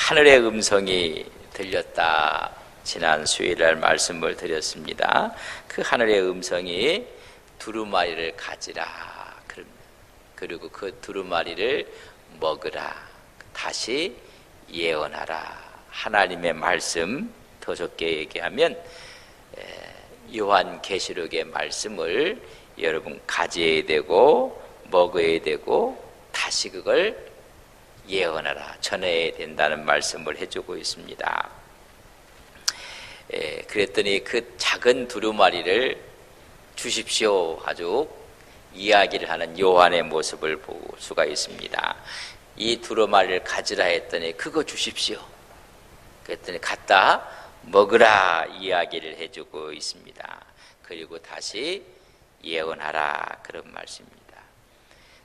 하늘의 음성이 들렸다. 지난 수요일날 말씀을 드렸습니다. 그 하늘의 음성이 두루마리를 가지라. 그리고 그 두루마리를 먹으라. 다시 예언하라. 하나님의 말씀, 더 좋게 얘기하면 요한계시록의 말씀을 여러분 가져야 되고 먹어야 되고 다시 그걸 예언하라, 전해야 된다는 말씀을 해주고 있습니다. 그랬더니 그 작은 두루마리를 주십시오 아주 이야기를 하는 요한의 모습을 볼 수가 있습니다. 이 두루마리를 가지라 했더니 그거 주십시오. 그랬더니 갖다 먹으라 이야기를 해주고 있습니다. 그리고 다시 예언하라 그런 말씀입니다.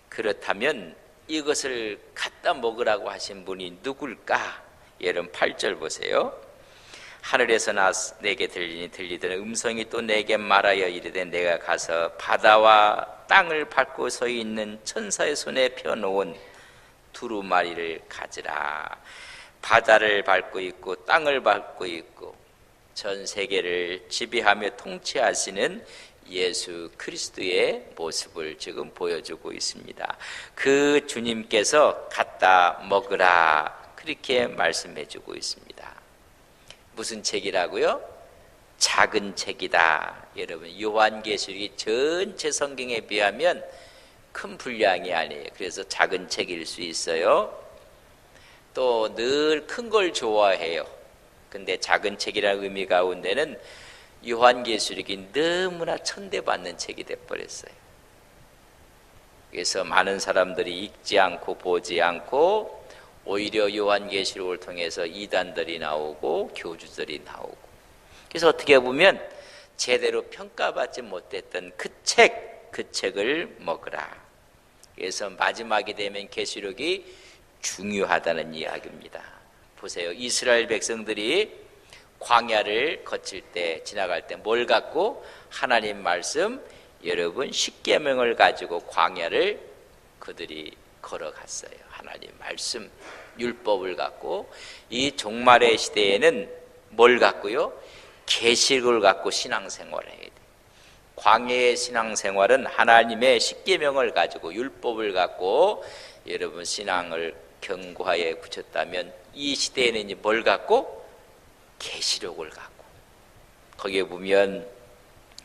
그렇다면 이것을 갖다 먹으라고 하신 분이 누굴까? 여러분 8절 보세요. 하늘에서 내게 들리던 음성이 또 내게 말하여 이르되 내가 가서 바다와 땅을 밟고 서 있는 천사의 손에 펴놓은 두루마리를 가지라. 바다를 밟고 있고 땅을 밟고 있고 전 세계를 지배하며 통치하시는 예수 그리스도의 모습을 지금 보여주고 있습니다. 그 주님께서 갖다 먹으라 그렇게 말씀해 주고 있습니다. 무슨 책이라고요? 작은 책이다. 여러분 요한계시록이 전체 성경에 비하면 큰 분량이 아니에요. 그래서 작은 책일 수 있어요. 또 늘 큰 걸 좋아해요. 근데 작은 책이라는 의미 가운데는 요한계시록이 너무나 천대받는 책이 돼버렸어요. 그래서 많은 사람들이 읽지 않고 보지 않고 오히려 요한계시록을 통해서 이단들이 나오고 교주들이 나오고, 그래서 어떻게 보면 제대로 평가받지 못했던 그 책을 먹으라. 그래서 마지막이 되면 계시록이 중요하다는 이야기입니다. 보세요. 이스라엘 백성들이 광야를 거칠 때, 지나갈 때 뭘 갖고? 하나님 말씀, 여러분 십계명을 가지고 광야를 그들이 걸어갔어요. 하나님 말씀, 율법을 갖고. 이 종말의 시대에는 뭘 갖고요? 계시록을 갖고 신앙생활을 해야 돼요. 광야의 신앙생활은 하나님의 십계명을 가지고 율법을 갖고 여러분 신앙을 견고하게 붙였다면, 이 시대에는 이제 뭘 갖고? 계시록을 갖고. 거기에 보면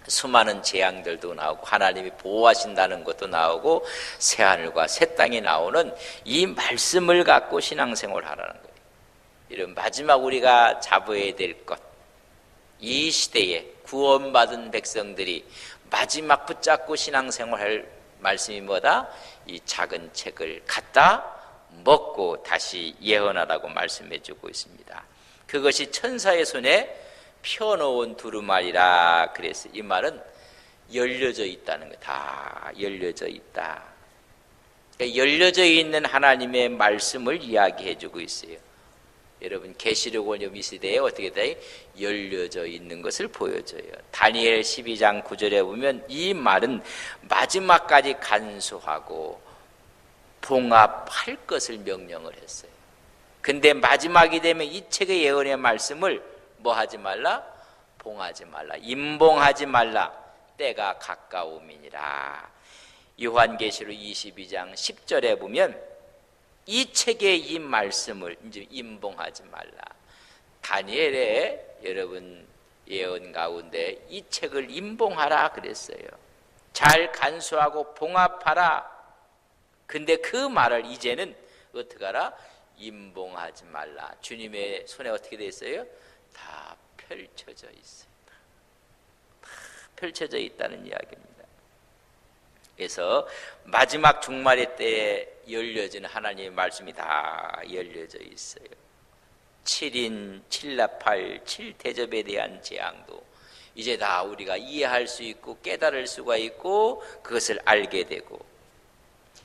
수많은 재앙들도 나오고 하나님이 보호하신다는 것도 나오고 새하늘과 새 땅이 나오는 이 말씀을 갖고 신앙생활을 하라는 거예요. 이런 마지막 우리가 잡아야 될 것, 이 시대에 구원받은 백성들이 마지막 붙잡고 신앙생활할 말씀이 뭐다? 이 작은 책을 갖다 먹고 다시 예언하라고 말씀해 주고 있습니다. 그것이 천사의 손에 펴놓은 두루마리라 그래서 이 말은 열려져 있다는 거, 다 열려져 있다. 그러니까 열려져 있는 하나님의 말씀을 이야기해 주고 있어요. 여러분 계시록은 이 시대에 어떻게 돼? 열려져 있는 것을 보여줘요. 다니엘 12장 9절에 보면 이 말은 마지막까지 간수하고 봉합할 것을 명령을 했어요. 근데 마지막이 되면 이 책의 예언의 말씀을 뭐 하지 말라? 봉하지 말라. 임봉하지 말라. 때가 가까움이니라. 요한계시록 22장 10절에 보면 이 책의 이 말씀을 이제 임봉하지 말라. 다니엘의 여러분 예언 가운데 이 책을 임봉하라 그랬어요. 잘 간수하고 봉합하라. 근데 그 말을 이제는 어떻게 하라? 임봉하지 말라. 주님의 손에 어떻게 돼 있어요? 다 펼쳐져 있어요. 다 펼쳐져 있다는 이야기입니다. 그래서 마지막 종말의 때에 열려진 하나님의 말씀이 다 열려져 있어요. 7인 7나팔 7대접에 대한 재앙도 이제 다 우리가 이해할 수 있고 깨달을 수가 있고 그것을 알게 되고,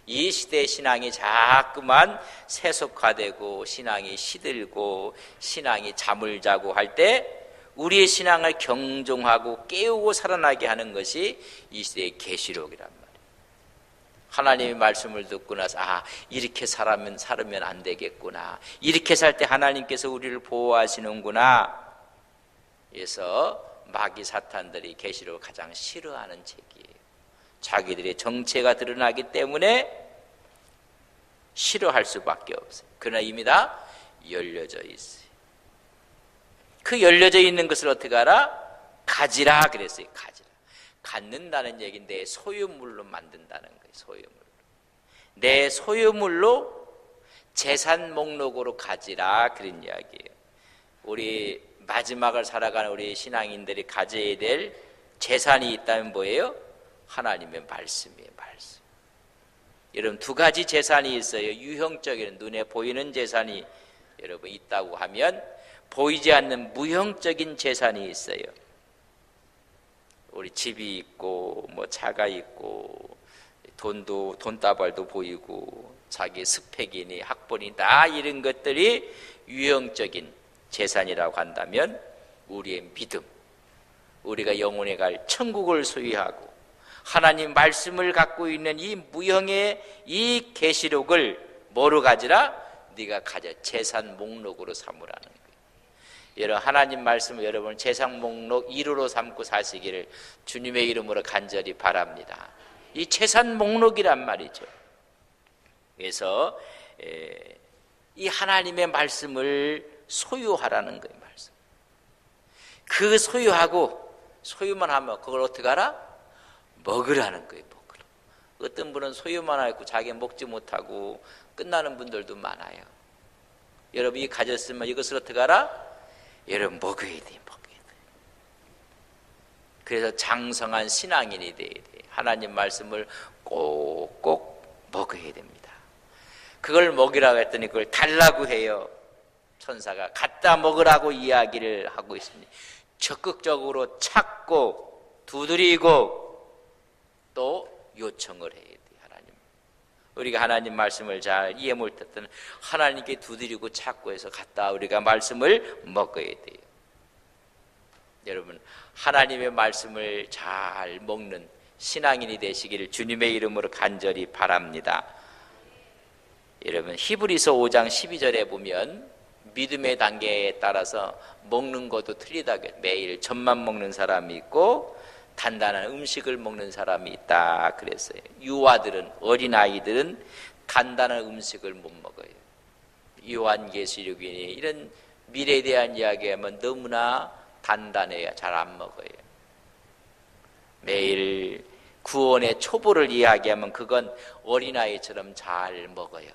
이 시대의 신앙이 자꾸만 세속화되고 신앙이 시들고 신앙이 잠을 자고 할 때 우리의 신앙을 경종하고 깨우고 살아나게 하는 것이 이 시대의 계시록이란 말이에요. 하나님의 말씀을 듣고 나서 이렇게 살면 안 되겠구나. 이렇게 살 때 하나님께서 우리를 보호하시는구나. 그래서 마귀 사탄들이 계시록을 가장 싫어하는 책이에요. 자기들의 정체가 드러나기 때문에 싫어할 수밖에 없어요. 그러나 이미 다 열려져 있어요. 그 열려져 있는 것을 어떻게 알아? 가지라 그랬어요. 가지라. 갖는다는 얘기인데 소유물로 만든다는 거예요. 소유물로. 내 소유물로 재산 목록으로 가지라 그런 이야기예요. 우리 마지막을 살아가는 우리 신앙인들이 가져야 될 재산이 있다면 뭐예요? 하나님의 말씀이에요. 말씀. 여러분 두 가지 재산이 있어요. 유형적인 눈에 보이는 재산이 여러분 있다고 하면 보이지 않는 무형적인 재산이 있어요. 우리 집이 있고 뭐 차가 있고 돈다발도 보이고 자기 스펙이니 학벌이 다 이런 것들이 유형적인 재산이라고 한다면 우리의 믿음, 우리가 영혼에 갈 천국을 소유하고 하나님 말씀을 갖고 있는 이 무형의 이 계시록을 뭐로 가지라? 네가 가져 재산 목록으로 삼으라는 거예요. 여러분 하나님 말씀을 여러분 재산 목록 1호로 삼고 사시기를 주님의 이름으로 간절히 바랍니다. 이 재산 목록이란 말이죠. 그래서 이 하나님의 말씀을 소유하라는 거예요. 말씀. 그 소유만 하면 그걸 어떻게 알아? 먹으라는 거예요. 먹으라. 어떤 분은 소유만 하고 자기 먹지 못하고 끝나는 분들도 많아요. 여러분이 가졌으면 이것을 어떻게 알아? 여러분 먹어야 돼. 그래서 장성한 신앙인이 돼야 돼. 하나님 말씀을 꼭꼭 먹어야 됩니다. 그걸 먹이라고 했더니 그걸 달라고 해요. 천사가 갖다 먹으라고 이야기를 하고 있습니다. 적극적으로 찾고 두드리고 또 요청을 해야 돼요. 하나님. 우리가 하나님 말씀을 잘 이해 못했던 하나님께 두드리고 찾고 해서 갖다 우리가 말씀을 먹어야 돼요. 여러분 하나님의 말씀을 잘 먹는 신앙인이 되시기를 주님의 이름으로 간절히 바랍니다. 여러분 히브리서 5장 12절에 보면 믿음의 단계에 따라서 먹는 것도 틀리다고 해요. 매일 젖만 먹는 사람이 있고 단단한 음식을 먹는 사람이 있다 그랬어요. 유아들은 어린아이들은 단단한 음식을 못 먹어요. 요한계시록이 이런 미래에 대한 이야기하면 너무나 단단해야 잘 안 먹어요. 매일 구원의 초보를 이야기하면 그건 어린아이처럼 잘 먹어요.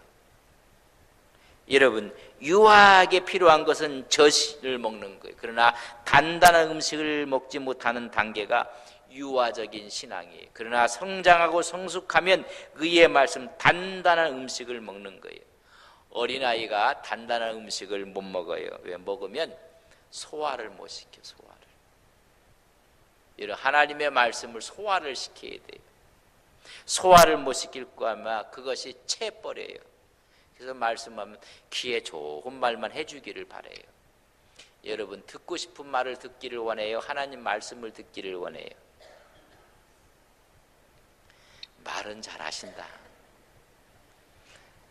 여러분 유아하게 필요한 것은 젖을 먹는 거예요. 그러나 단단한 음식을 먹지 못하는 단계가 유아적인 신앙이에요. 그러나 성장하고 성숙하면 의의 말씀 단단한 음식을 먹는 거예요. 어린아이가 단단한 음식을 못 먹어요. 왜? 먹으면 소화를 못 시켜. 소화를. 여러분 하나님의 말씀을 소화를 시켜야 돼요. 소화를 못 시킬 거면 그것이 채버려요. 그래서 말씀하면 귀에 좋은 말만 해주기를 바라요. 여러분 듣고 싶은 말을 듣기를 원해요? 하나님 말씀을 듣기를 원해요? 말은 잘하신다.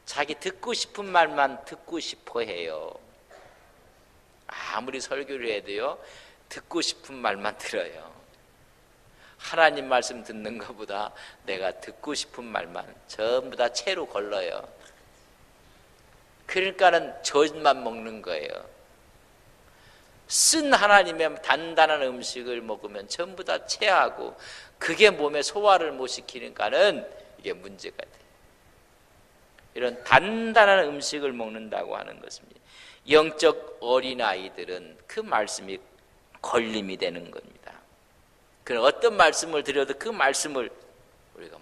자기 듣고 싶은 말만 듣고 싶어 해요. 아무리 설교를 해도요 듣고 싶은 말만 들어요. 하나님 말씀 듣는 것보다 내가 듣고 싶은 말만 전부 다 채로 걸러요. 그러니까는 젖만 먹는 거예요. 쓴 하나님의 단단한 음식을 먹으면 전부 다 체하고 그게 몸에 소화를 못 시키니까는 이게 문제가 돼요. 이런 단단한 음식을 먹는다고 하는 것입니다. 영적 어린아이들은 그 말씀이 걸림이 되는 겁니다. 그럼 어떤 말씀을 드려도 그 말씀을 우리가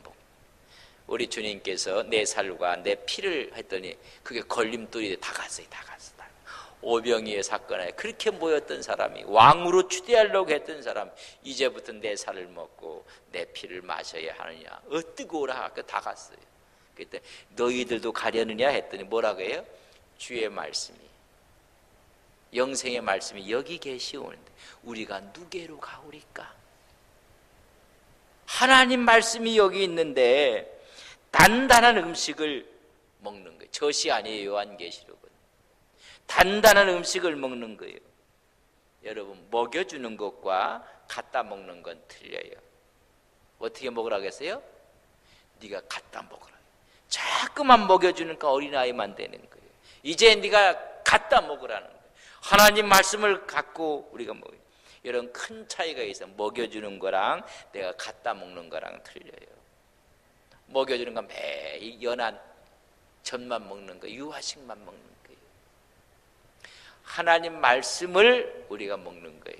우리 주님께서 내 살과 내 피를 했더니 그게 걸림돌이 다 갔어요. 다 갔어. 오병이의 사건에 그렇게 모였던 사람이 왕으로 추대하려고 했던 사람 이제부터 내 살을 먹고 내 피를 마셔야 하느냐 어뜨고 오라 다 갔어요. 그때 너희들도 가려느냐 했더니 뭐라고 해요? 주의 말씀이 영생의 말씀이 여기 계시오는데 우리가 누게로 가오리까? 하나님 말씀이 여기 있는데 단단한 음식을 먹는 거예요. 젖이 아니에요. 요한계시록은 단단한 음식을 먹는 거예요. 여러분, 먹여주는 것과 갖다 먹는 건 틀려요. 어떻게 먹으라고 했어요? 네가 갖다 먹으라. 자꾸만 먹여주니까 어린아이만 되는 거예요. 이제 네가 갖다 먹으라는 거예요. 하나님 말씀을 갖고 우리가 먹어요. 이런 큰 차이가 있어. 먹여주는 거랑 내가 갖다 먹는 거랑 틀려요. 먹여주는 건 매일 연한 젖만 먹는 거, 유아식만 먹는 거예요. 하나님 말씀을 우리가 먹는 거예요.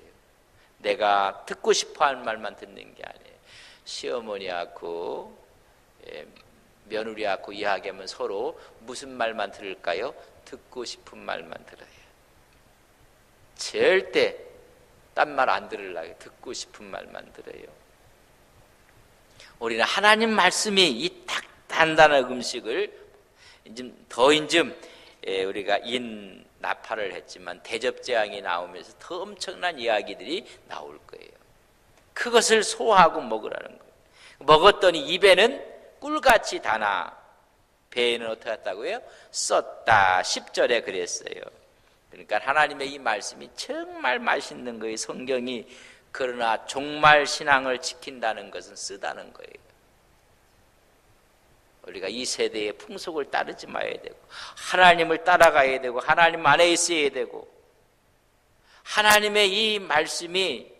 내가 듣고 싶어 하는 말만 듣는 게 아니에요. 시어머니하고 며느리하고 이야기하면 서로 무슨 말만 들을까요? 듣고 싶은 말만 들어요. 절대 딴 말 안 들으려고 듣고 싶은 말만 들어요. 우리는 하나님 말씀이 이 단단한 음식을 더인좀 우리가 나팔을 했지만 대접재앙이 나오면서 더 엄청난 이야기들이 나올 거예요. 그것을 소화하고 먹으라는 거예요. 먹었더니 입에는 꿀같이 다나 배에는 어떻게 했다고요? 썼다. 10절에 그랬어요. 그러니까 하나님의 이 말씀이 정말 맛있는 거예요. 성경이. 그러나 종말 신앙을 지킨다는 것은 쓰다는 거예요. 우리가 이 세대의 풍속을 따르지 말아야 되고 하나님을 따라가야 되고 하나님 안에 있어야 되고 하나님의 이 말씀이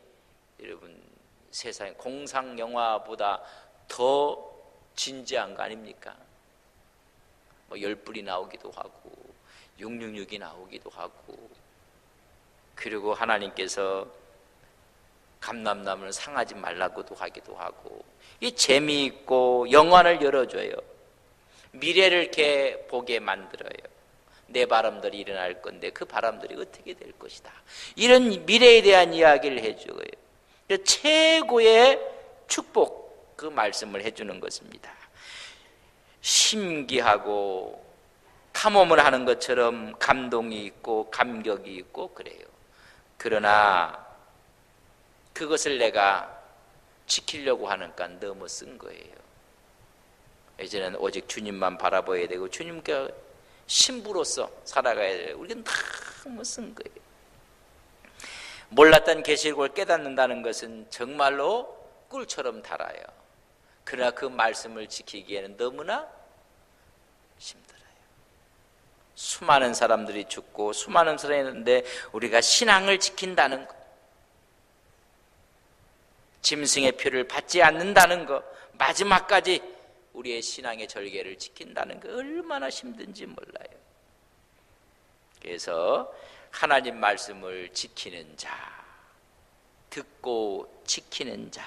여러분 세상에 공상 영화보다 더 진지한 거 아닙니까? 뭐 10불이 나오기도 하고 666이 나오기도 하고 그리고 하나님께서 감람나무는 상하지 말라고도 하기도 하고 이 재미있고 영안을 열어줘요. 미래를 이렇게 보게 만들어요. 내 바람들이 일어날 건데 그 바람들이 어떻게 될 것이다. 이런 미래에 대한 이야기를 해줘요. 최고의 축복 그 말씀을 해주는 것입니다. 신기하고 탐험을 하는 것처럼 감동이 있고 감격이 있고 그래요. 그러나 그것을 내가 지키려고 하니까 너무 쓴 거예요. 이제는 오직 주님만 바라봐야 되고 주님께 신부로서 살아가야 돼요. 우리는 너무 쓴 거예요. 몰랐던 계시록을 깨닫는다는 것은 정말로 꿀처럼 달아요. 그러나 그 말씀을 지키기에는 너무나 힘들어요. 수많은 사람들이 죽고 수많은 사람이 있는데 우리가 신앙을 지킨다는 것, 짐승의 표를 받지 않는다는 것, 마지막까지 우리의 신앙의 절개를 지킨다는 것 얼마나 힘든지 몰라요. 그래서 하나님 말씀을 지키는 자, 듣고 지키는 자,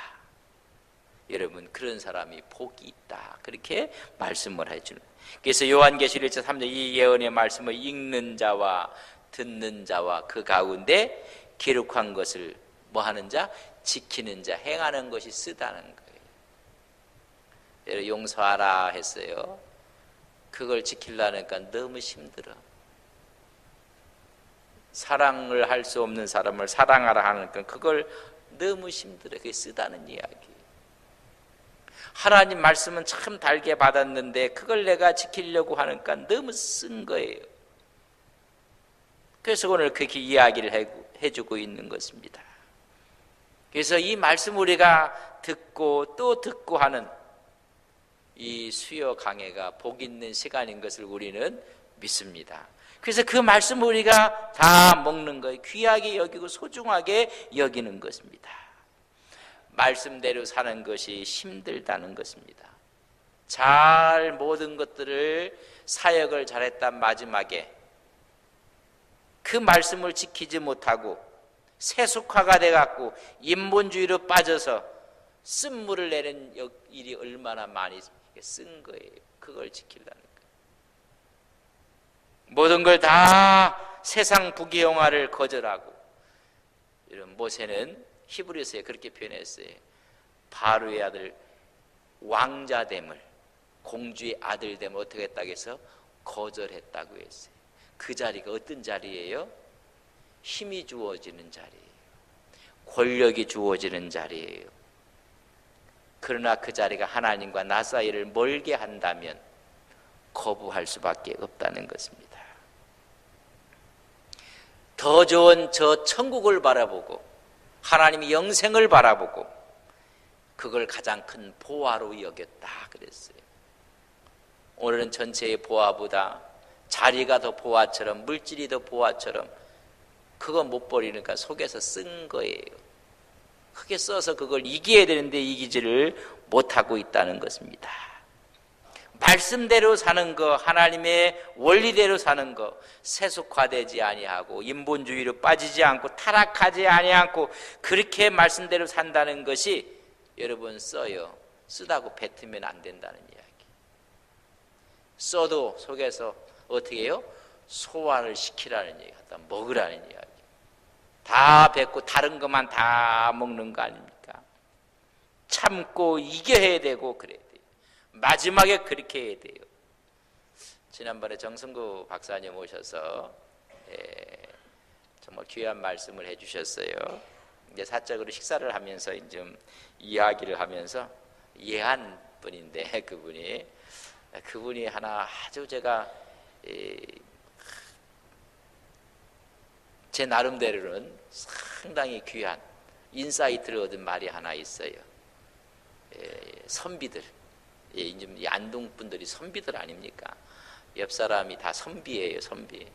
여러분 그런 사람이 복이 있다. 그렇게 말씀을 해주는. 그래서 요한계시록 1장 3절 이 예언의 말씀을 읽는 자와 듣는 자와 그 가운데 기록한 것을 뭐 하는 자? 지키는 자, 행하는 것이 쓰다는 거예요. 용서하라 했어요. 그걸 지키려니까 너무 힘들어. 사랑을 할 수 없는 사람을 사랑하라 하니까 그걸 너무 힘들어. 그게 쓰다는 이야기. 하나님 말씀은 참 달게 받았는데 그걸 내가 지키려고 하니까 너무 쓴 거예요. 그래서 오늘 그렇게 이야기를 해주고 있는 것입니다. 그래서 이 말씀 우리가 듣고 또 듣고 하는 이 수요 강해가 복 있는 시간인 것을 우리는 믿습니다. 그래서 그 말씀 우리가 다 먹는 거예요. 귀하게 여기고 소중하게 여기는 것입니다. 말씀대로 사는 것이 힘들다는 것입니다. 잘 모든 것들을 사역을 잘했단 마지막에 그 말씀을 지키지 못하고 세속화가 돼갖고 인본주의로 빠져서 쓴물을 내는 일이 얼마나 많이 쓴 거예요. 그걸 지키려는 거예요. 모든 걸 다 세상 부귀영화를 거절하고 이런 모세는 히브리서에 그렇게 표현했어요. 바로의 아들 왕자됨을 공주의 아들됨을 어떻게 했다고 해서 거절했다고 했어요. 그 자리가 어떤 자리예요? 힘이 주어지는 자리예요. 권력이 주어지는 자리예요. 그러나 그 자리가 하나님과 나 사이를 멀게 한다면 거부할 수밖에 없다는 것입니다. 더 좋은 저 천국을 바라보고 하나님의 영생을 바라보고 그걸 가장 큰 보화로 여겼다 그랬어요. 오늘은 전체의 보화보다 자리가 더 보화처럼, 물질이 더 보화처럼 그거 못 버리니까 속에서 쓴 거예요. 크게 써서 그걸 이겨야 되는데 이기지를 못하고 있다는 것입니다. 말씀대로 사는 거, 하나님의 원리대로 사는 거, 세속화되지 아니하고 인본주의로 빠지지 않고 타락하지 아니하고 그렇게 말씀대로 산다는 것이 여러분 써요. 쓰다고 뱉으면 안 된다는 이야기. 써도 속에서 어떻게 해요? 소화를 시키라는 얘기, 갖다 먹으라는 이야기. 다 뱉고 다른 것만 다 먹는 거 아닙니까? 참고 이겨야 되고 그래야 돼요. 마지막에 그렇게 해야 돼요. 지난번에 정승구 박사님 오셔서 정말 귀한 말씀을 해주셨어요. 이제 사적으로 식사를 하면서 좀 이야기를 하면서 예한 분인데 그분이 하나 아주 제가 제 나름대로는 상당히 귀한 인사이트를 얻은 말이 하나 있어요. 선비들, 이 안동 분들이 선비들 아닙니까? 옆 사람이 다 선비예요, 선비.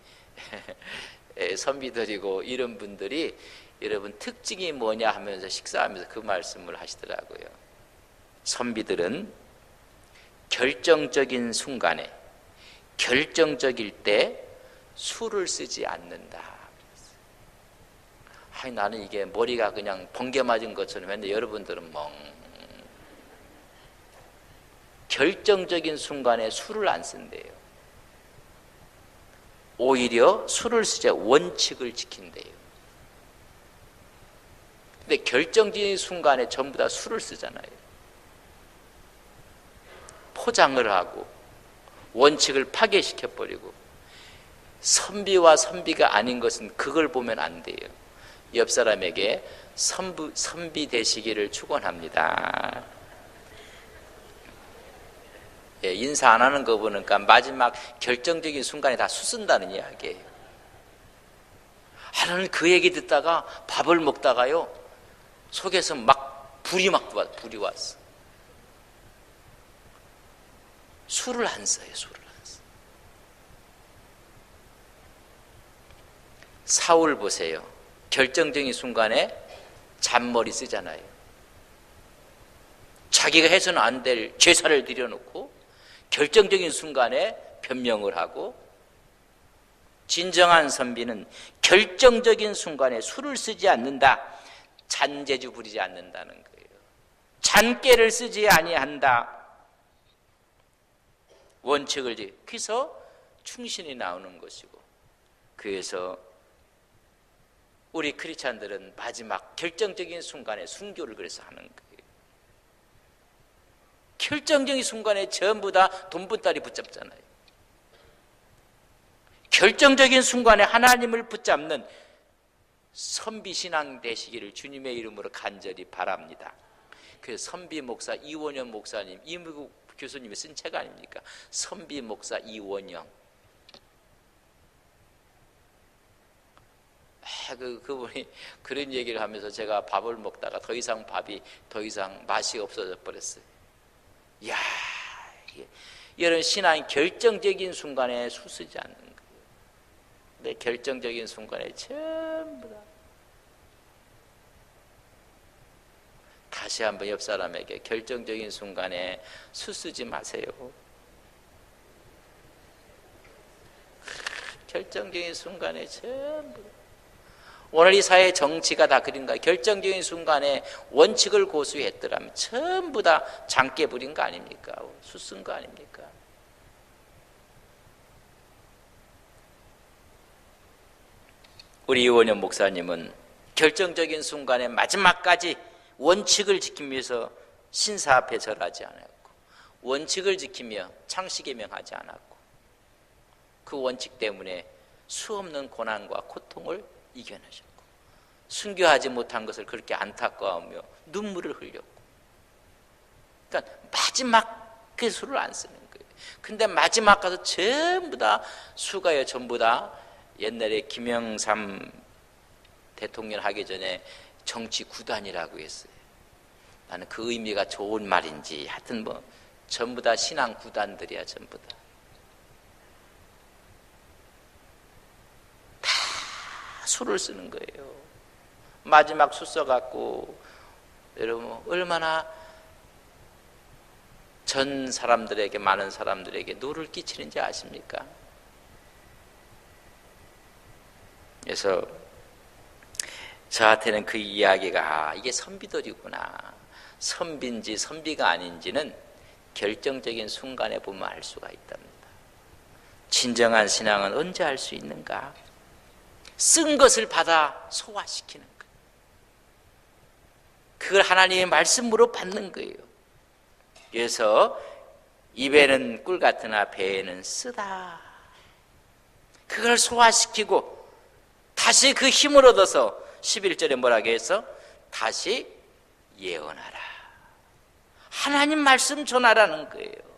선비들이고 이런 분들이 여러분 특징이 뭐냐 하면서 식사하면서 그 말씀을 하시더라고요. 선비들은 결정적인 순간에, 결정적일 때 술을 쓰지 않는다. 아니, 나는 이게 머리가 그냥 번개 맞은 것처럼 했는데 여러분들은 결정적인 순간에 술을 안 쓴대요. 오히려 술을 쓰자 원칙을 지킨대요. 근데 결정적인 순간에 전부 다 술을 쓰잖아요. 포장을 하고 원칙을 파괴시켜버리고 선비와 선비가 아닌 것은 그걸 보면 안 돼요. 옆 사람에게 선비 되시기를 축원합니다. 인사 안 하는 거 보니까 마지막 결정적인 순간에 다 수쓴다는 이야기예요. 하나는 그 얘기 듣다가 밥을 먹다가요 속에서 불이 왔어. 술을 안 써요. 술을 안 써. 사울 보세요. 결정적인 순간에 잔머리 쓰잖아요. 자기가 해서는 안 될 제사를 드려놓고 결정적인 순간에 변명을 하고, 진정한 선비는 결정적인 순간에 술을 쓰지 않는다. 잔재주 부리지 않는다는 거예요. 잔깨를 쓰지 아니한다. 원칙을 지켜서 충신이 나오는 것이고, 그래서 우리 크리스찬들은 마지막 결정적인 순간에 순교를 그래서 하는 거예요. 결정적인 순간에 전부 다 돈보따리 붙잡잖아요. 결정적인 순간에 하나님을 붙잡는 선비신앙 되시기를 주님의 이름으로 간절히 바랍니다. 그래서 선비 목사 이원영 목사님, 이무국 교수님이 쓴 책 아닙니까? 선비 목사 이원영. 그분이 그런 얘기를 하면서 제가 밥을 먹다가 더 이상 맛이 없어져 버렸어요. 이야, 이런 신앙이 결정적인 순간에 수쓰지 않는 거예요. 근데 결정적인 순간에 전부 다. 다시 한번 옆 사람에게 결정적인 순간에 수쓰지 마세요. 결정적인 순간에 전부 다. 오늘 이 사회 정치가 다 그런가? 결정적인 순간에 원칙을 고수했더라면 전부 다 장깨 부린 거 아닙니까? 수쓴 거 아닙니까? 우리 이원영 목사님은 결정적인 순간에 마지막까지 원칙을 지키기 위해서 신사 앞에 절하지 않았고, 원칙을 지키며 창시개명하지 않았고, 그 원칙 때문에 수없는 고난과 고통을 이겨내셨고, 순교하지 못한 것을 그렇게 안타까워하며 눈물을 흘렸고, 그러니까 마지막 그 수를 안 쓰는 거예요. 근데 마지막 가서 전부 다 수가요. 전부 다 옛날에 김영삼 대통령 하기 전에 정치 구단이라고 했어요. 나는 그 의미가 좋은 말인지 하여튼 뭐 전부 다 신앙 구단들이야. 전부 다 수를 쓰는 거예요. 마지막 수 써갖고 여러분 얼마나 전 사람들에게 많은 사람들에게 누를 끼치는지 아십니까? 그래서 저한테는 그 이야기가 이게 선비들이구나. 선비인지 선비가 아닌지는 결정적인 순간에 보면 알 수가 있답니다. 진정한 신앙은 언제 알 수 있는가? 쓴 것을 받아 소화시키는 거예요. 그걸 하나님의 말씀으로 받는 거예요. 그래서 입에는 꿀 같으나 배에는 쓰다. 그걸 소화시키고 다시 그 힘을 얻어서 11절에 뭐라고 해서 다시 예언하라. 하나님 말씀 전하라는 거예요.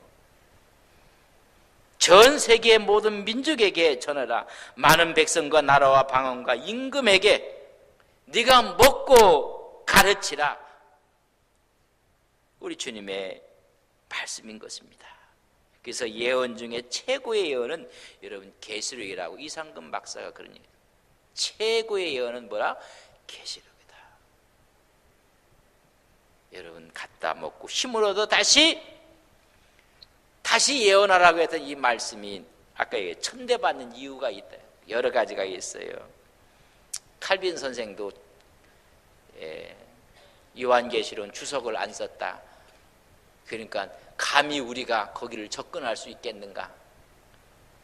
전 세계의 모든 민족에게 전하라. 많은 백성과 나라와 방언과 임금에게 네가 먹고 가르치라. 우리 주님의 말씀인 것입니다. 그래서 예언 중에 최고의 예언은 여러분 계시록이라고 이상금 박사가 그런 얘기예요. 최고의 예언은 뭐라? 계시록이다. 여러분 갖다 먹고 힘을 얻어 다시 예언하라고 했던 이 말씀이 아까 천대받는 이유가 있다. 여러 가지가 있어요. 칼빈 선생도 요한계시록은 주석을 안 썼다. 그러니까 감히 우리가 거기를 접근할 수 있겠는가?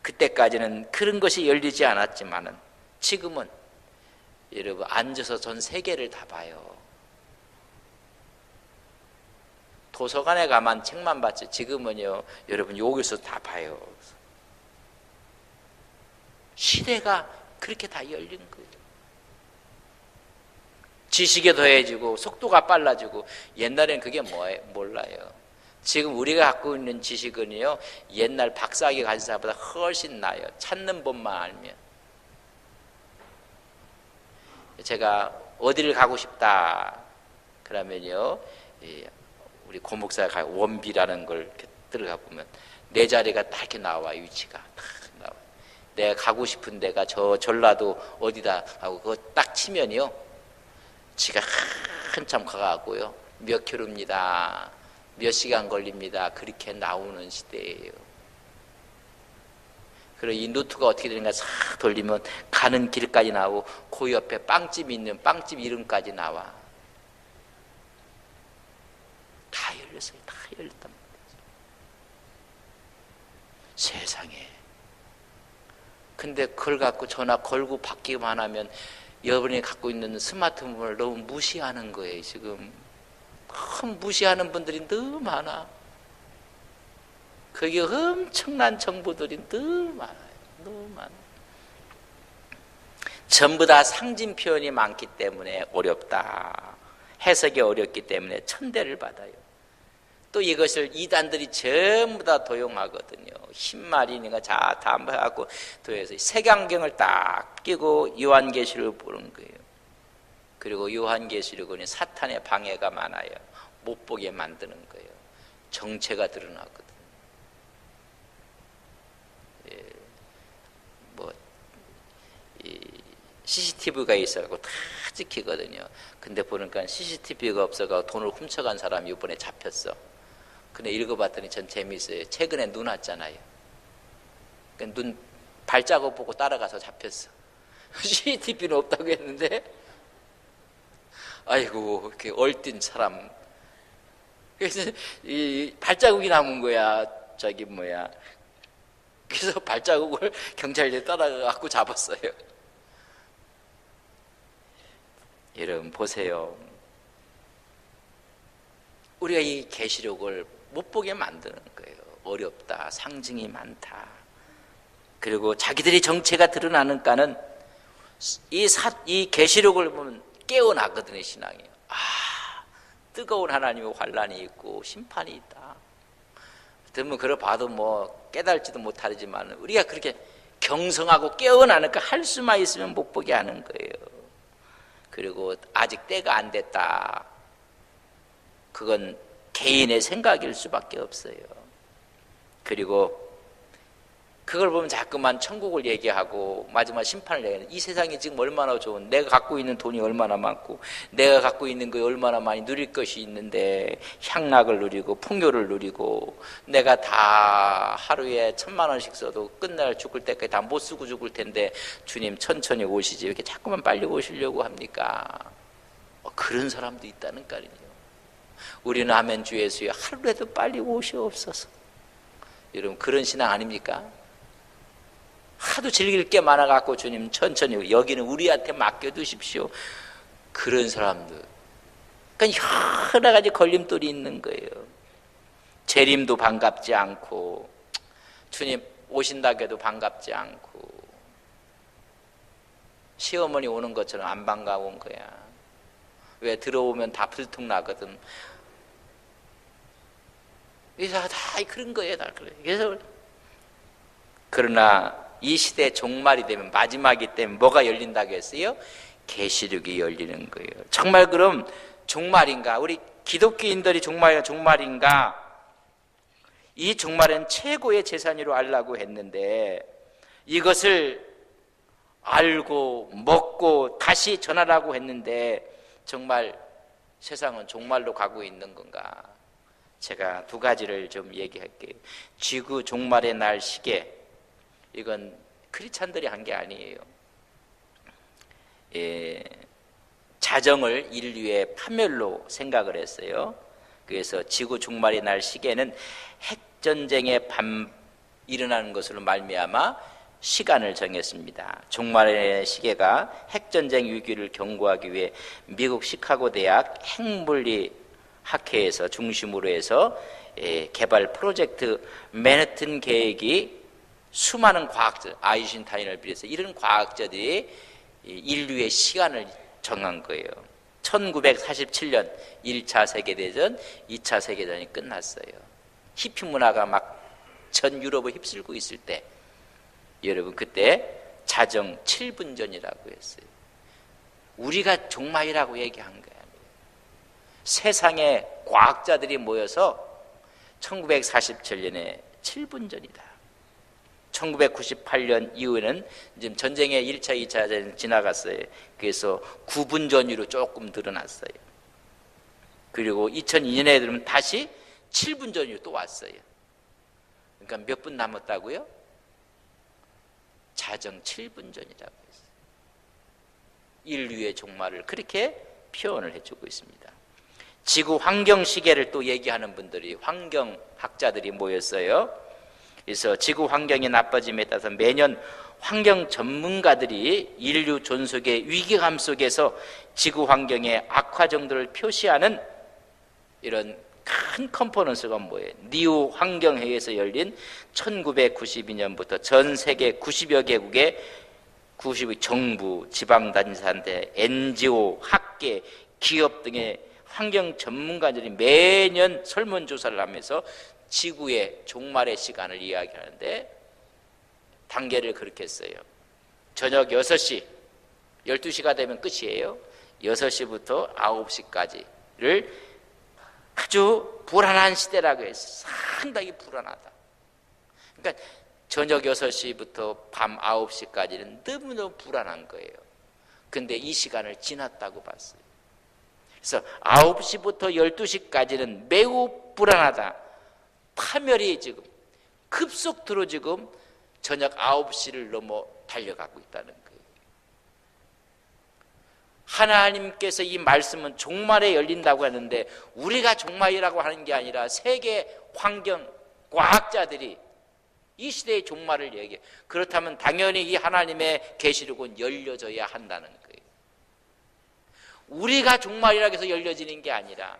그때까지는 그런 것이 열리지 않았지만은 지금은 여러분 앉아서 전 세계를 다 봐요. 도서관에 가만 책만 봤지 지금은요 여러분 여기서 다 봐요. 시대가 그렇게 다 열린 거예요. 지식이 더해지고 속도가 빨라지고 옛날에는 그게 몰라요. 지금 우리가 갖고 있는 지식은요 옛날 박사학위 가진 사람보다 훨씬 나아요. 찾는 법만 알면. 제가 어디를 가고 싶다 그러면요 우리 고목사가 원비라는 걸 이렇게 들어가 보면 내 자리가 딱 이렇게 나와. 위치가 딱 나와. 내가 가고 싶은 데가 저 전라도 어디다 하고 그거 딱 치면요 지가 한참 가가고요 몇 킬로입니다, 몇 시간 걸립니다, 그렇게 나오는 시대예요. 그리고 이 루트가 어떻게 되는가 싹 돌리면 가는 길까지 나오고 그 옆에 빵집이 있는 빵집 이름까지 나와. 다 열렸어요. 다 열렸단 말이죠. 세상에. 근데 그걸 갖고 전화 걸고 받기만 하면 여러분이 갖고 있는 스마트폰을 너무 무시하는 거예요. 지금 너무 무시하는 분들이 너무 많아. 거기에 엄청난 정보들이 너무 많아요. 너무 많아. 전부 다 상징 표현이 많기 때문에 어렵다. 해석이 어렵기 때문에 천대를 받아요. 또 이것을 이단들이 전부 다 도용하거든요. 흰말이니까 다 해갖고 도해서 색안경을 딱 끼고 요한계시록을 보는 거예요. 그리고 요한계시록은 사탄의 방해가 많아요. 못 보게 만드는 거예요. 정체가 드러나거든요. CCTV가 있어갖고 다 찍히거든요. 근데 보니까 CCTV가 없어가지고 돈을 훔쳐간 사람이 이번에 잡혔어. 근데 읽어봤더니 전 재미있어요. 최근에 눈 왔잖아요. 눈 발자국 보고 따라가서 잡혔어. CCTV는 없다고 했는데 아이고 이렇게 얼뛴 사람. 그래서 이 발자국이 남은 거야. 그래서 발자국을 경찰들이 따라가고 잡았어요. 여러분 보세요. 우리가 이 계시록을 못 보게 만드는 거예요. 어렵다. 상징이 많다. 그리고 자기들의 정체가 드러나니까는 이 계시록을 보면 깨어나거든요. 신앙이. 뜨거운 하나님의 환란이 있고 심판이 있다. 들으면 그걸 봐도 뭐 깨달지도 못하지만 우리가 그렇게 경성하고 깨어나니까 할 수만 있으면 못 보게 하는 거예요. 그리고 아직 때가 안 됐다. 그건 개인의 생각일 수밖에 없어요. 그리고 그걸 보면 자꾸만 천국을 얘기하고 마지막 심판을 얘기하는, 이 세상이 지금 얼마나 좋은, 내가 갖고 있는 돈이 얼마나 많고 내가 갖고 있는 거 얼마나 많이 누릴 것이 있는데 향락을 누리고 풍요를 누리고 내가 다 하루에 1,000,000원씩 써도 끝날 죽을 때까지 다 못 쓰고 죽을 텐데 주님 천천히 오시지 왜 이렇게 자꾸만 빨리 오시려고 합니까? 그런 사람도 있다는 거 아니에요. 우리는 아멘 주 예수여 하루라도 빨리 오시옵소서. 여러분 그런 신앙 아닙니까? 하도 즐길 게 많아갖고 주님 천천히 여기는 우리한테 맡겨두십시오. 그런 사람들 그러니까 여러 가지 걸림돌이 있는 거예요. 재림도 반갑지 않고 주님 오신다고 해도 반갑지 않고 시어머니 오는 것처럼 안 반가운 거야. 왜 들어오면 다 불통나거든. 그래서 다 그런 거예요. 다 그래. 그래서 그러나 이 시대 종말이 되면 마지막이 때문에 뭐가 열린다고 했어요? 계시록이 열리는 거예요. 정말 그럼 종말인가? 우리 기독교인들이 종말인가? 이 종말은 최고의 재산으로 알라고 했는데 이것을 알고 먹고 다시 전하라고 했는데 정말 세상은 종말로 가고 있는 건가? 제가 두 가지를 좀 얘기할게요. 지구 종말의 날 시계, 이건 크리스찬들이 한 게 아니에요. 자정을 인류의 파멸로 생각을 했어요. 그래서 지구 종말의 날 시계는 핵전쟁의 밤 일어나는 것으로 말미암아 시간을 정했습니다. 종말의 시계가 핵전쟁 위기를 경고하기 위해 미국 시카고 대학 핵물리 학회에서 중심으로 해서 개발 프로젝트 맨해튼 계획이 수많은 과학자, 아인슈타인을 비롯해서 이런 과학자들이 인류의 시간을 정한 거예요. 1947년 1차 세계대전, 2차 세계대전이 끝났어요. 히피 문화가 막 전 유럽을 휩쓸고 있을 때 여러분 그때 자정 7분 전이라고 했어요. 우리가 종말이라고 얘기한 거예요. 세상에 과학자들이 모여서 1947년에 7분 전이다. 1998년 이후에는 지금 전쟁의 1차, 2차 전쟁이 지나갔어요. 그래서 9분 전으로 조금 늘어났어요. 그리고 2002년에 들으면 다시 7분 전으로 또 왔어요. 그러니까 몇 분 남았다고요? 자정 7분 전이라고 했어요. 인류의 종말을 그렇게 표현을 해주고 있습니다. 지구 환경 시계를 또 얘기하는 분들이, 환경학자들이 모였어요. 그래서 지구 환경이 나빠짐에 따라서 매년 환경 전문가들이 인류 존속의 위기감 속에서 지구 환경의 악화 정도를 표시하는 이런 큰 컨퍼런스가 뭐예요? 니우 환경회의에서 열린 1992년부터 전 세계 90여 개국의 90의 정부, 지방단체한테 NGO, 학계, 기업 등의 환경 전문가들이 매년 설문조사를 하면서 지구의 종말의 시간을 이야기하는데 단계를 그렇게 했어요. 저녁 6시, 12시가 되면 끝이에요. 6시부터 9시까지를 아주 불안한 시대라고 했어요. 상당히 불안하다. 그러니까 저녁 6시부터 밤 9시까지는 너무너무 불안한 거예요. 근데 이 시간을 지났다고 봤어요. 그래서 9시부터 12시까지는 매우 불안하다. 파멸이 지금 급속도로 지금 저녁 9시를 넘어 달려가고 있다는 거예요. 하나님께서 이 말씀은 종말에 열린다고 하는데 우리가 종말이라고 하는 게 아니라 세계 환경 과학자들이 이 시대의 종말을 얘기해. 그렇다면 당연히 이 하나님의 계시록은 열려져야 한다는 거예요. 우리가 종말이라고 해서 열려지는 게 아니라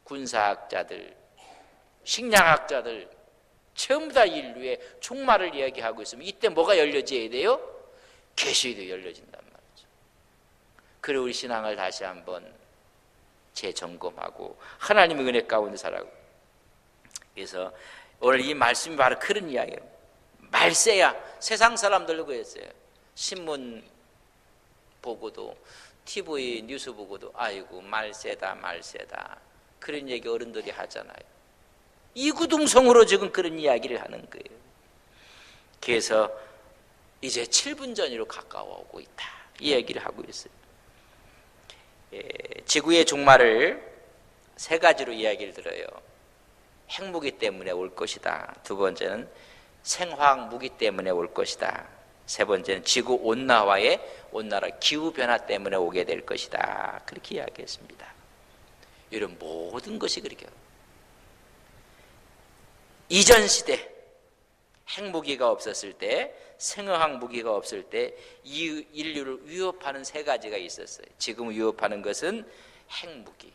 군사학자들, 식량학자들 전부 다 인류의 종말을 이야기하고 있으면 이때 뭐가 열려져야 돼요? 계시록이 열려진단 말이죠. 그리고 우리 신앙을 다시 한번 재점검하고 하나님의 은혜 가운데 살아가고. 그래서 오늘 이 말씀이 바로 그런 이야기예요. 말세야. 세상 사람들도 그랬어요. 신문 보고도 TV 뉴스 보고도 아이고 말세다 말세다 그런 얘기 어른들이 하잖아요. 이구동성으로 지금 그런 이야기를 하는 거예요. 그래서 이제 7분 전으로 가까워오고 있다 이 얘기를 하고 있어요. 지구의 종말을 세 가지로 이야기를 들어요. 핵무기 때문에 올 것이다. 두 번째는 생화학 무기 때문에 올 것이다. 세 번째는 지구 온난화의 기후변화 때문에 오게 될 것이다. 그렇게 이야기했습니다. 이런 모든 것이 그렇게 이전 시대 핵무기가 없었을 때, 생화학 무기가 없을 때 이 인류를 위협하는 세 가지가 있었어요. 지금 위협하는 것은 핵무기,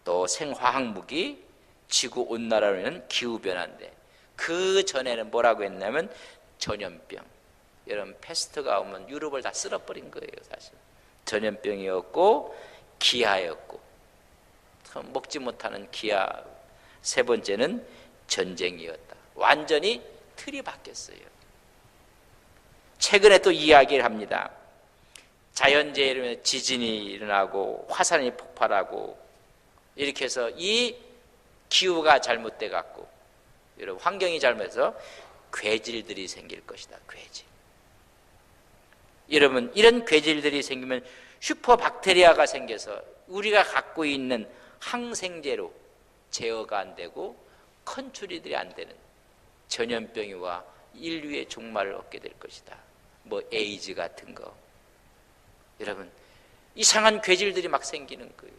또 생화학 무기, 지구온난화는 기후변화인데 그 전에는 뭐라고 했냐면 전염병. 여러분 패스트가 오면 유럽을 다 쓸어버린 거예요. 사실 전염병이었고 기아였고 먹지 못하는 기아. 세 번째는 전쟁이었다. 완전히 틀이 바뀌었어요. 최근에 또 이야기를 합니다. 자연재해로 지진이 일어나고 화산이 폭발하고 이렇게 해서 이 기후가 잘못돼 갖고 여러분 환경이 잘못해서 괴질들이 생길 것이다. 괴질. 여러분 이런 괴질들이 생기면 슈퍼박테리아가 생겨서 우리가 갖고 있는 항생제로 제어가 안 되고 컨트롤이 안 되는 전염병이와 인류의 종말을 얻게 될 것이다. 뭐 에이즈 같은 거. 여러분 이상한 괴질들이 막 생기는 거예요.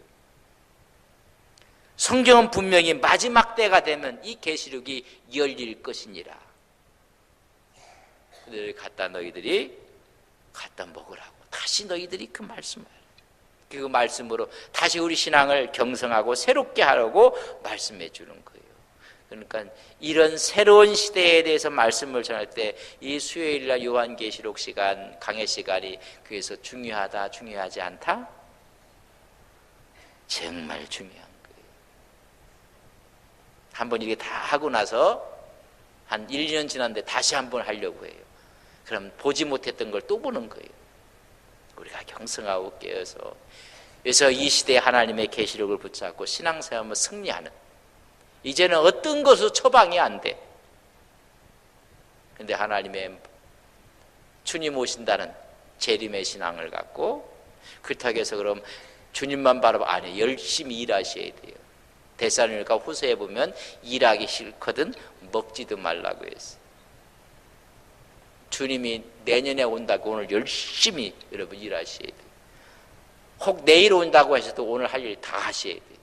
성경은 분명히 마지막 때가 되면 이 계시록이 열릴 것이니라. 그들을 너희들이 갖다 먹으라고. 다시 너희들이 그 말씀으로 다시 우리 신앙을 경성하고 새롭게 하라고 말씀해 주는 거예요. 그러니까 이런 새로운 시대에 대해서 말씀을 전할 때 이 수요일날 요한계시록 시간, 강해 시간이 그래서 중요하다, 중요하지 않다? 정말 중요한 거예요. 한번 이렇게 다 하고 나서 한 1, 2년 지났는데 다시 한번 하려고 해요. 그럼 보지 못했던 걸 또 보는 거예요. 우리가 경성하고 깨어서. 그래서 이 시대에 하나님의 계시록을 붙잡고 신앙생활을 승리하는, 이제는 어떤 것도 처방이 안 돼. 근데 하나님의 주님 오신다는 재림의 신앙을 갖고, 그렇다고 해서 그럼 주님만 바라보고 아니 열심히 일하셔야 돼요. 데살로니가 후서에 보면 일하기 싫거든 먹지도 말라고 했어요. 주님이 내년에 온다고 오늘 열심히 여러분 일하셔야 돼요. 혹 내일 온다고 하셔도 오늘 할 일 다 하셔야 돼요.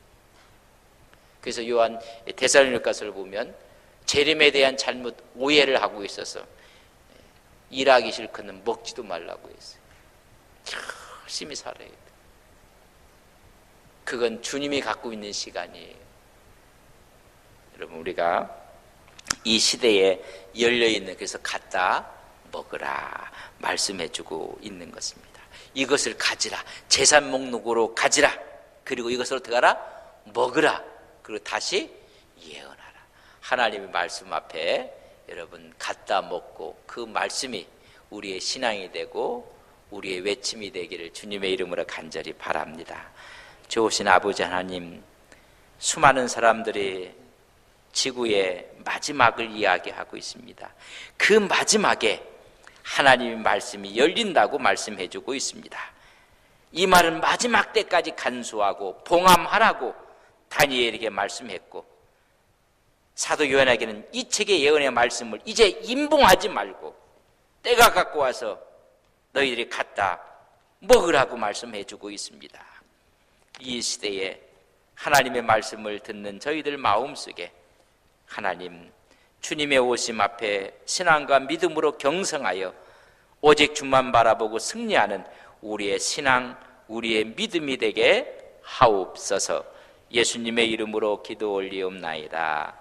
그래서 요한 데살로니가서를 보면 재림에 대한 잘못 오해를 하고 있어서 일하기 싫거든 먹지도 말라고 했어요. 열심히 살아야 돼요. 그건 주님이 갖고 있는 시간이에요. 여러분 우리가 이 시대에 열려있는, 그래서 갖다 먹으라 말씀해주고 있는 것입니다. 이것을 가지라, 재산 목록으로 가지라, 그리고 이것을 어떻게 하라? 먹으라, 그리고 다시 예언하라. 하나님의 말씀 앞에 여러분 갖다 먹고 그 말씀이 우리의 신앙이 되고 우리의 외침이 되기를 주님의 이름으로 간절히 바랍니다. 좋으신 아버지 하나님, 수많은 사람들이 지구의 마지막을 이야기하고 있습니다. 그 마지막에 하나님의 말씀이 열린다고 말씀해주고 있습니다. 이 말은 마지막 때까지 간수하고 봉함하라고 다니엘에게 말씀했고, 사도 요한에게는 이 책의 예언의 말씀을 이제 임봉하지 말고 때가 갖고 와서 너희들이 갖다 먹으라고 말씀해주고 있습니다. 이 시대에 하나님의 말씀을 듣는 저희들 마음속에 하나님 주님의 오심 앞에 신앙과 믿음으로 경성하여 오직 주만 바라보고 승리하는 우리의 신앙, 우리의 믿음이 되게 하옵소서. 예수님의 이름으로 기도 올리옵나이다.